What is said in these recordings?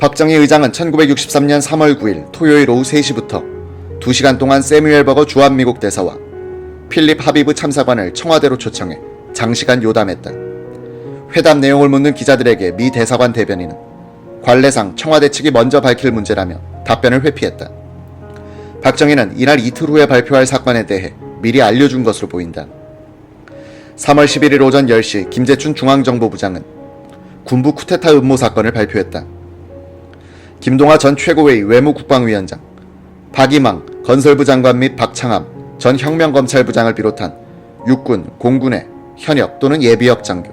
박정희 의장은 1963년 3월 9일 토요일 오후 3시부터 2시간 동안 세뮤엘 버거 주한미국 대사와 필립 하비브 참사관을 청와대로 초청해 장시간 요담했다. 회담 내용을 묻는 기자들에게 미 대사관 대변인은 관례상 청와대 측이 먼저 밝힐 문제라며 답변을 회피했다. 박정희는 이날 이틀 후에 발표할 사건에 대해 미리 알려준 것으로 보인다. 3월 11일 오전 10시 김재춘 중앙정보부장은 군부 쿠데타 음모 사건을 발표했다. 김동하 전 최고회의 외무국방위원장, 박이망 건설부 장관 및 박창함 전 혁명검찰부장을 비롯한 육군, 공군의 현역 또는 예비역 장교,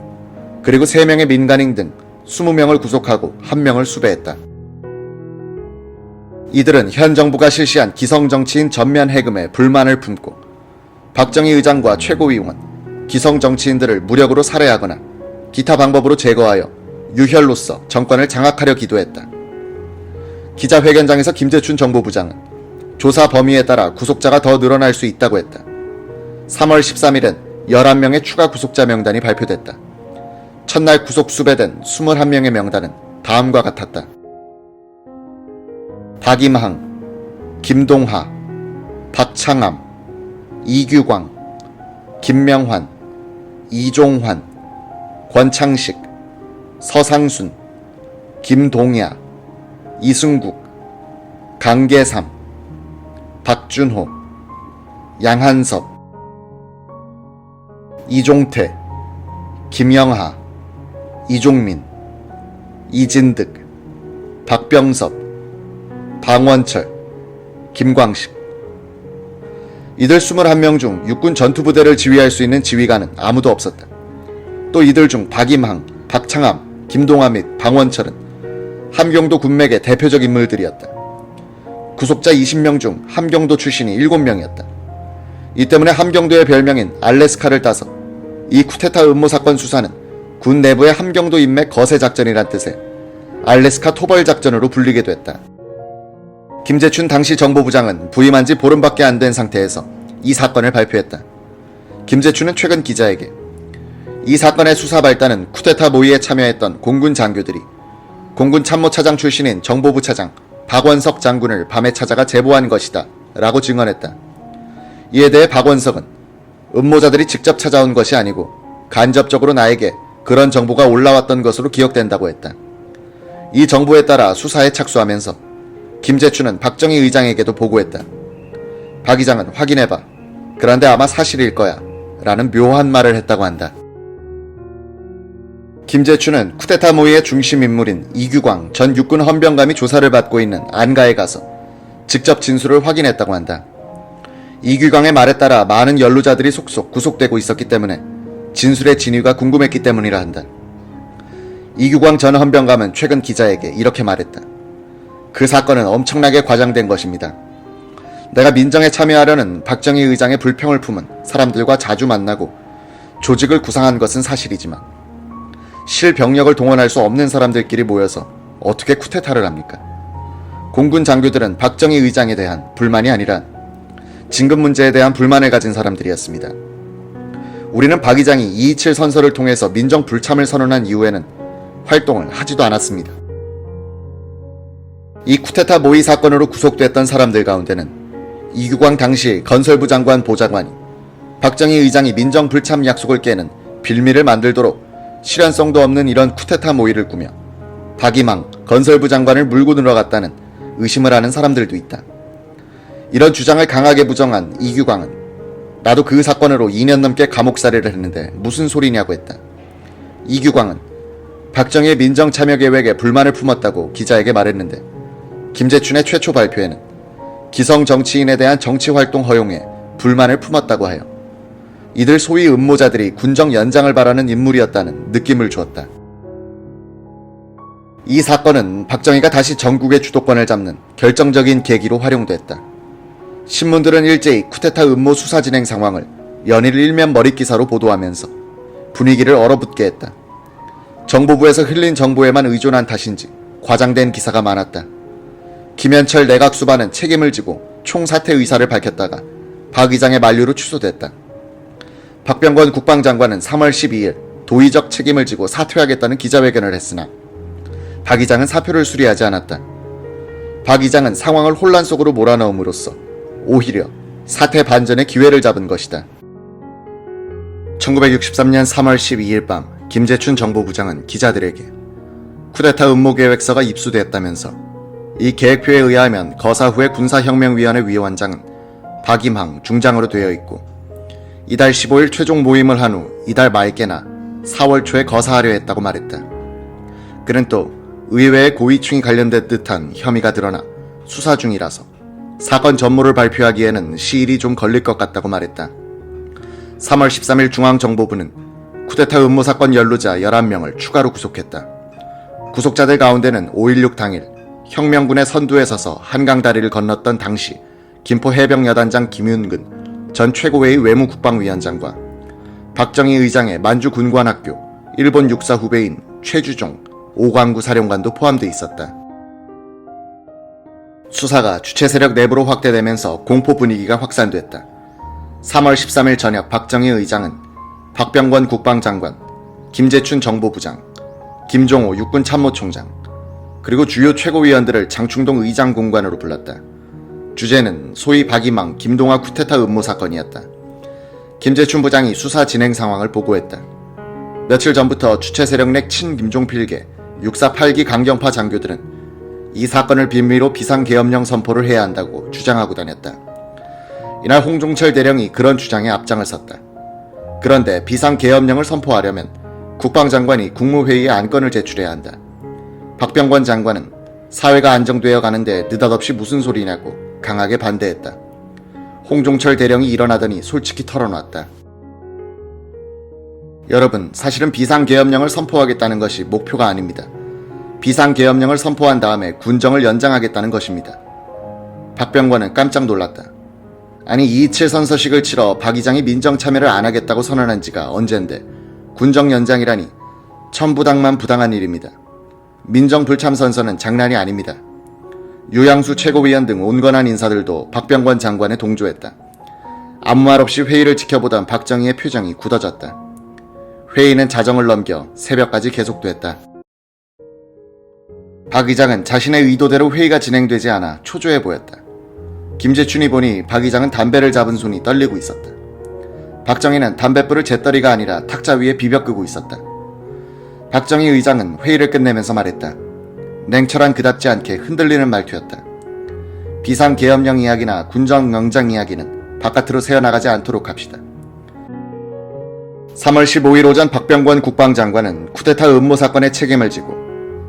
그리고 3명의 민간인 등 20명을 구속하고 1명을 수배했다. 이들은 현 정부가 실시한 기성정치인 전면 해금에 불만을 품고 박정희 의장과 최고위원, 기성정치인들을 무력으로 살해하거나 기타 방법으로 제거하여 유혈로서 정권을 장악하려 기도했다. 기자회견장에서 김재춘 정보부장은 조사 범위에 따라 구속자가 더 늘어날 수 있다고 했다. 3월 13일엔 11명의 추가 구속자 명단이 발표됐다. 첫날 구속 수배된 21명의 명단은 다음과 같았다. 박임항, 김동하, 박창함, 이규광, 김명환, 이종환, 권창식, 서상순, 김동야, 이승국, 강계삼, 박준호, 양한섭, 이종태, 김영하, 이종민, 이진득, 박병섭, 방원철, 김광식. 이들 21명 중 육군 전투부대를 지휘할 수 있는 지휘관은 아무도 없었다. 또 이들 중 박임항, 박창함, 김동하 및 방원철은 함경도 군맥의 대표적 인물들이었다. 구속자 20명 중 함경도 출신이 7명이었다. 이 때문에 함경도의 별명인 알래스카를 따서 이 쿠데타 음모 사건 수사는 군 내부의 함경도 인맥 거세 작전이란 뜻의 알래스카 토벌 작전으로 불리기도 했다. 김재춘 당시 정보부장은 부임한 지 보름밖에 안 된 상태에서 이 사건을 발표했다. 김재춘은 최근 기자에게 이 사건의 수사 발단은 쿠데타 모의에 참여했던 공군 장교들이 공군 참모차장 출신인 정보부 차장 박원석 장군을 밤에 찾아가 제보한 것이다 라고 증언했다. 이에 대해 박원석은 음모자들이 직접 찾아온 것이 아니고 간접적으로 나에게 그런 정보가 올라왔던 것으로 기억된다고 했다. 이 정보에 따라 수사에 착수하면서 김재춘은 박정희 의장에게도 보고했다. 박 의장은 확인해봐. 그런데 아마 사실일 거야 라는 묘한 말을 했다고 한다. 김재춘은 쿠데타 모의의 중심 인물인 이규광 전 육군 헌병감이 조사를 받고 있는 안가에 가서 직접 진술을 확인했다고 한다. 이규광의 말에 따라 많은 연루자들이 속속 구속되고 있었기 때문에 진술의 진위가 궁금했기 때문이라 한다. 이규광 전 헌병감은 최근 기자에게 이렇게 말했다. 그 사건은 엄청나게 과장된 것입니다. 내가 민정에 참여하려는 박정희 의장의 불평을 품은 사람들과 자주 만나고 조직을 구상한 것은 사실이지만 실병력을 동원할 수 없는 사람들끼리 모여서 어떻게 쿠데타를 합니까? 공군 장교들은 박정희 의장에 대한 불만이 아니라 진급 문제에 대한 불만을 가진 사람들이었습니다. 우리는 박 의장이 227 선서를 통해서 민정 불참을 선언한 이후에는 활동을 하지도 않았습니다. 이 쿠데타 모의 사건으로 구속됐던 사람들 가운데는 이규광 당시 건설부 장관 보좌관이 박정희 의장이 민정 불참 약속을 깨는 빌미를 만들도록 실현성도 없는 이런 쿠데타 모의를 꾸며 박이망 건설부 장관을 물고 들어갔다는 의심을 하는 사람들도 있다. 이런 주장을 강하게 부정한 이규광은 나도 그 사건으로 2년 넘게 감옥살이를 했는데 무슨 소리냐고 했다. 이규광은 박정희의 민정 참여 계획에 불만을 품었다고 기자에게 말했는데 김재춘의 최초 발표에는 기성 정치인에 대한 정치활동 허용에 불만을 품었다고 하여 이들 소위 음모자들이 군정 연장을 바라는 인물이었다는 느낌을 주었다. 이 사건은 박정희가 다시 전국의 주도권을 잡는 결정적인 계기로 활용됐다. 신문들은 일제히 쿠데타 음모 수사 진행 상황을 연일 일면 머릿기사로 보도하면서 분위기를 얼어붙게 했다. 정보부에서 흘린 정보에만 의존한 탓인지 과장된 기사가 많았다. 김현철 내각수반은 책임을 지고 총사퇴 의사를 밝혔다가 박 의장의 만류로 취소됐다. 박병권 국방장관은 3월 12일 도의적 책임을 지고 사퇴하겠다는 기자회견을 했으나 박 의장은 사표를 수리하지 않았다. 박 의장은 상황을 혼란 속으로 몰아넣음으로써 오히려 사태 반전의 기회를 잡은 것이다. 1963년 3월 12일 밤 김재춘 정보부장은 기자들에게 쿠데타 음모 계획서가 입수됐다면서 이 계획표에 의하면 거사 후의 군사혁명위원회 위원장은 박임항 중장으로 되어 있고 이달 15일 최종 모임을 한 후 이달 말께나 4월 초에 거사하려 했다고 말했다. 그는 또 의회의 고위층이 관련된 듯한 혐의가 드러나 수사 중이라서 사건 전모를 발표하기에는 시일이 좀 걸릴 것 같다고 말했다. 3월 13일 중앙정보부는 쿠데타 음모 사건 연루자 11명을 추가로 구속했다. 구속자들 가운데는 5.16 당일 혁명군의 선두에 서서 한강다리를 건넜던 당시 김포 해병여단장 김윤근 전 최고회의 외무국방위원장과 박정희 의장의 만주군관학교 일본 육사 후배인 최주종 오광구 사령관도 포함돼 있었다. 수사가 주체 세력 내부로 확대되면서 공포 분위기가 확산됐다. 3월 13일 저녁 박정희 의장은 박병권 국방장관, 김재춘 정보부장, 김종호 육군참모총장, 그리고 주요 최고위원들을 장충동 의장 공관으로 불렀다. 주제는 소위 박임항, 김동화 쿠데타 음모 사건이었다. 김재춘 부장이 수사 진행 상황을 보고했다. 며칠 전부터 주체 세력 내 친김종필계 648기 강경파 장교들은 이 사건을 빌미로 비상계엄령 선포를 해야 한다고 주장하고 다녔다. 이날 홍종철 대령이 그런 주장에 앞장을 섰다. 그런데 비상계엄령을 선포하려면 국방장관이 국무회의에 안건을 제출해야 한다. 박병권 장관은 사회가 안정되어 가는데 느닷없이 무슨 소리냐고 강하게 반대했다. 홍종철 대령이 일어나더니 솔직히 털어놨다. 여러분, 사실은 비상계엄령을 선포하겠다는 것이 목표가 아닙니다. 비상계엄령을 선포한 다음에 군정을 연장하겠다는 것입니다. 박병권은 깜짝 놀랐다. 아니 2.27 선서식을 치러 박 의장이 민정참여를 안 하겠다고 선언한 지가 언젠데 군정 연장이라니 천부당만 부당한 일입니다. 민정불참 선서는 장난이 아닙니다. 유양수 최고위원 등 온건한 인사들도 박병권 장관에 동조했다. 아무 말 없이 회의를 지켜보던 박정희의 표정이 굳어졌다. 회의는 자정을 넘겨 새벽까지 계속됐다. 박 의장은 자신의 의도대로 회의가 진행되지 않아 초조해 보였다. 김재춘이 보니 박 의장은 담배를 잡은 손이 떨리고 있었다. 박정희는 담뱃불을 재떨이가 아니라 탁자 위에 비벼 끄고 있었다. 박정희 의장은 회의를 끝내면서 말했다. 냉철한 그답지 않게 흔들리는 말투였다. 비상계엄령 이야기나 군정영장 이야기는 바깥으로 새어나가지 않도록 합시다. 3월 15일 오전 박병권 국방장관은 쿠데타 음모 사건의 책임을 지고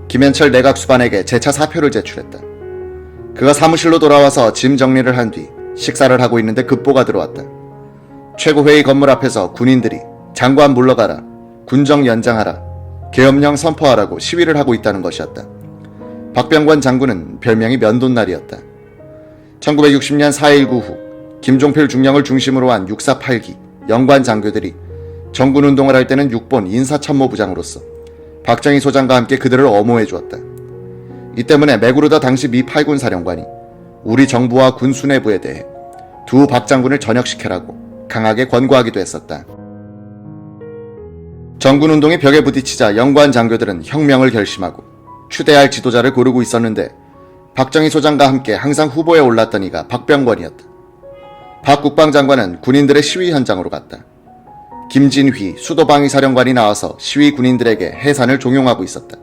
김현철 내각수반에게 재차 사표를 제출했다. 그가 사무실로 돌아와서 짐 정리를 한 뒤 식사를 하고 있는데 급보가 들어왔다. 최고회의 건물 앞에서 군인들이 장관 물러가라, 군정 연장하라, 계엄령 선포하라고 시위를 하고 있다는 것이었다. 박병권 장군은 별명이 면돈날이었다. 1960년 4.19 후 김종필 중령을 중심으로 한 648기 영관 장교들이 정군운동을 할 때는 6본 인사참모부장으로서 박정희 소장과 함께 그들을 엄호해 주었다. 이 때문에 매구르다 당시 미 8군 사령관이 우리 정부와 군 수뇌부에 대해 두 박 장군을 전역시켜라고 강하게 권고하기도 했었다. 정군운동의 벽에 부딪히자 영관 장교들은 혁명을 결심하고 추대할 지도자를 고르고 있었는데 박정희 소장과 함께 항상 후보에 올랐던 이가 박병권이었다. 박 국방장관은 군인들의 시위 현장으로 갔다. 김진휘 수도방위사령관이 나와서 시위 군인들에게 해산을 종용하고 있었다.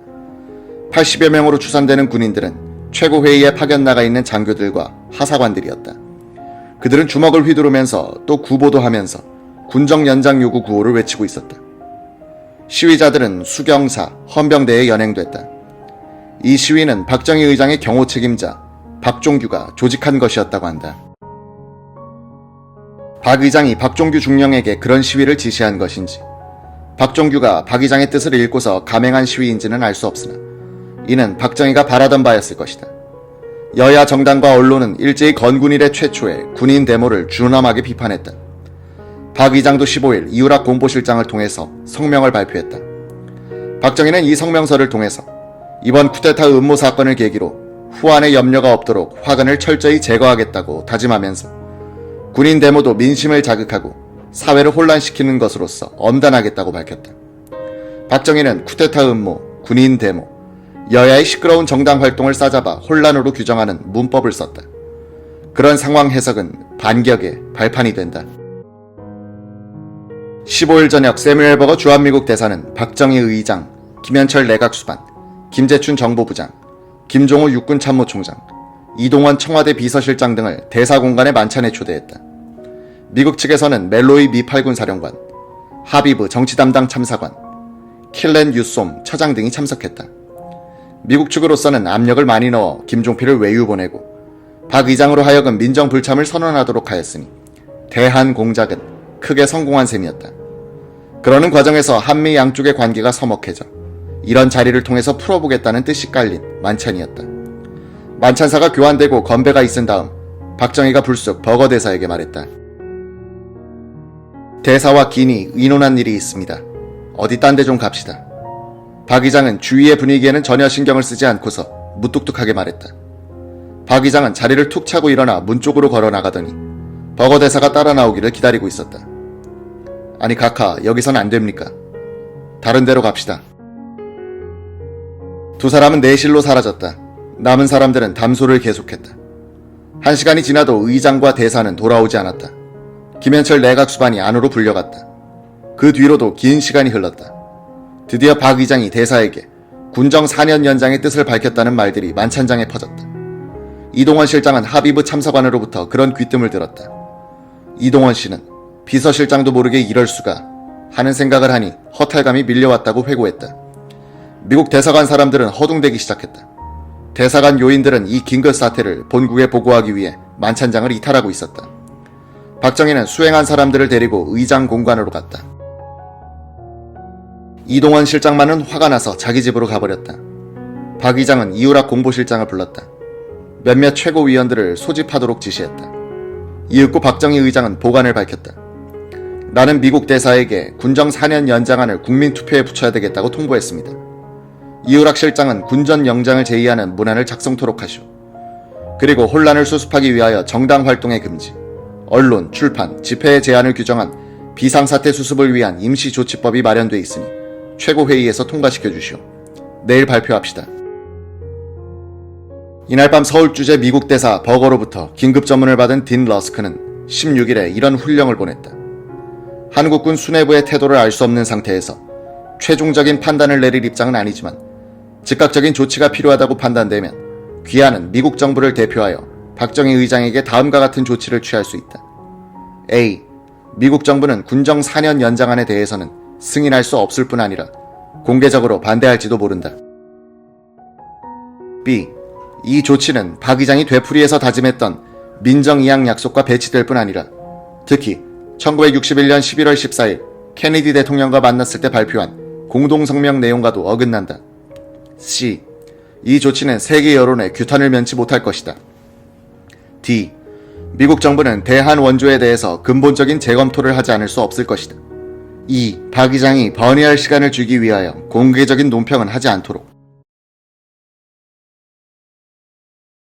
80여 명으로 추산되는 군인들은 최고회의에 파견 나가 있는 장교들과 하사관들이었다. 그들은 주먹을 휘두르면서 또 구보도 하면서 군정 연장 요구 구호를 외치고 있었다. 시위자들은 수경사, 헌병대에 연행됐다. 이 시위는 박정희 의장의 경호 책임자 박종규가 조직한 것이었다고 한다. 박 의장이 박종규 중령에게 그런 시위를 지시한 것인지 박종규가 박 의장의 뜻을 읽고서 감행한 시위인지는 알 수 없으나 이는 박정희가 바라던 바였을 것이다. 여야 정당과 언론은 일제히 건군 이래 최초의 군인 데모를 준엄하게 비판했다. 박 의장도 15일 이우락 공보실장을 통해서 성명을 발표했다. 박정희는 이 성명서를 통해서 이번 쿠데타 음모 사건을 계기로 후한의 염려가 없도록 화근을 철저히 제거하겠다고 다짐하면서 군인 데모도 민심을 자극하고 사회를 혼란시키는 것으로서 엄단하겠다고 밝혔다. 박정희는 쿠데타 음모, 군인 데모, 여야의 시끄러운 정당 활동을 싸잡아 혼란으로 규정하는 문법을 썼다. 그런 상황 해석은 반격의 발판이 된다. 15일 저녁 새뮤엘 버거 주한미국 대사는 박정희 의장, 김현철 내각수반, 김재춘 정보부장, 김종호 육군참모총장, 이동원 청와대 비서실장 등을 대사공간의 만찬에 초대했다. 미국 측에서는 멜로이 미 8군 사령관, 하비브 정치담당 참사관, 킬렌 유솜 처장 등이 참석했다. 미국 측으로서는 압력을 많이 넣어 김종필을 외유 보내고 박 의장으로 하여금 민정불참을 선언하도록 하였으니 대한 공작은 크게 성공한 셈이었다. 그러는 과정에서 한미 양쪽의 관계가 서먹해져 이런 자리를 통해서 풀어보겠다는 뜻이 깔린 만찬이었다. 만찬사가 교환되고 건배가 있은 다음 박정희가 불쑥 버거 대사에게 말했다. 대사와 긴히 의논한 일이 있습니다. 어디 딴 데 좀 갑시다. 박 의장은 주위의 분위기에는 전혀 신경을 쓰지 않고서 무뚝뚝하게 말했다. 박 의장은 자리를 툭 차고 일어나 문 쪽으로 걸어 나가더니 버거 대사가 따라 나오기를 기다리고 있었다. 아니 각하, 여기선 안 됩니까? 다른 데로 갑시다. 두 사람은 내실로 사라졌다. 남은 사람들은 담소를 계속했다. 1시간이 지나도 의장과 대사는 돌아오지 않았다. 김현철 내각수반이 안으로 불려갔다. 그 뒤로도 긴 시간이 흘렀다. 드디어 박 의장이 대사에게 군정 4년 연장의 뜻을 밝혔다는 말들이 만찬장에 퍼졌다. 이동원 실장은 하비브 참사관으로부터 그런 귀뜸을 들었다. 이동원 씨는 비서실장도 모르게 이럴 수가 하는 생각을 하니 허탈감이 밀려왔다고 회고했다. 미국 대사관 사람들은 허둥대기 시작했다. 대사관 요인들은 이 긴급 사태를 본국에 보고하기 위해 만찬장을 이탈하고 있었다. 박정희는 수행한 사람들을 데리고 의장 공관으로 갔다. 이동원 실장만은 화가 나서 자기 집으로 가버렸다. 박 의장은 이우락 공보실장을 불렀다. 몇몇 최고위원들을 소집하도록 지시했다. 이윽고 박정희 의장은 보관을 밝혔다. 나는 미국 대사에게 군정 4년 연장안을 국민투표에 붙여야 되겠다고 통보했습니다. 이우락 실장은 군전영장을 제의하는 문안을 작성토록 하시오. 그리고 혼란을 수습하기 위하여 정당 활동의 금지, 언론, 출판, 집회의 제한을 규정한 비상사태 수습을 위한 임시조치법이 마련돼 있으니 최고회의에서 통과시켜 주시오. 내일 발표합시다. 이날 밤 서울주재 미국 대사 버거로부터 긴급 전문을 받은 딘 러스크는 16일에 이런 훈령을 보냈다. 한국군 수뇌부의 태도를 알 수 없는 상태에서 최종적인 판단을 내릴 입장은 아니지만 즉각적인 조치가 필요하다고 판단되면 귀하는 미국 정부를 대표하여 박정희 의장에게 다음과 같은 조치를 취할 수 있다. A. 미국 정부는 군정 4년 연장안에 대해서는 승인할 수 없을 뿐 아니라 공개적으로 반대할지도 모른다. B. 이 조치는 박 의장이 되풀이해서 다짐했던 민정이양 약속과 배치될 뿐 아니라 특히 1961년 11월 14일 케네디 대통령과 만났을 때 발표한 공동성명 내용과도 어긋난다. C. 이 조치는 세계 여론에 규탄을 면치 못할 것이다. D. 미국 정부는 대한 원조에 대해서 근본적인 재검토를 하지 않을 수 없을 것이다. E. 박 의장이 번의할 시간을 주기 위하여 공개적인 논평은 하지 않도록